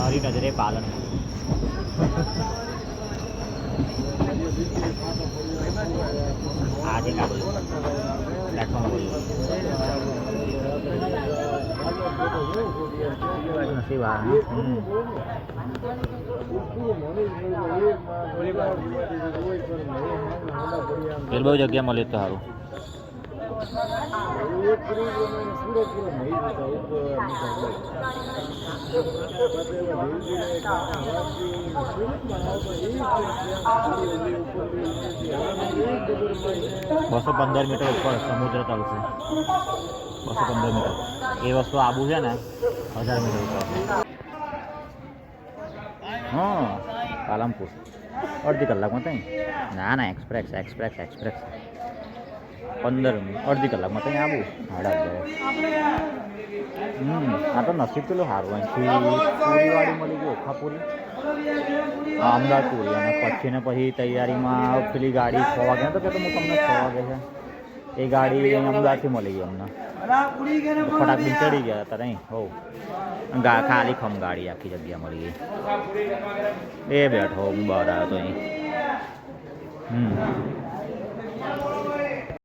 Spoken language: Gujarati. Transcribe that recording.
મારી નજરે પાલન આજે ના બોલ્યું પ્લેટફોર્મ બોલ્યું નસીબ આ એ બહુ જગ્યા મળી તો સારું બસો 15 મીટર ઉપર સમુદ્ર તલ છે 215 મીટર એ વસ્તુ આબુ છે ને 1000 મીટર ઉપર હા પાલનપુર અડધી કલાકમાં ત્યાં ના ના એક્સપ્રેસ 15 અડધી કલાકમાં ત્યાં આવું આ તો નસીબ પેલું સારું અહીંથી પૂરીવાળી મળી ગઈ ઓખાપુરી અમદાવાદ પૂરી અને પછી તૈયારીમાં પેલી ગાડી 6 વાગે તો કે હું તમને 6 વાગે છે એ ગાડી અમદાવાદથી મળી ગઈ અમને ફટાકડી ચડી ગયા હતા અહીં હોવ ખાલી ખમ ગાડી આખી જગ્યા મળી ગઈ એ બેઠો હું બહાર આવ્યો તો અહીં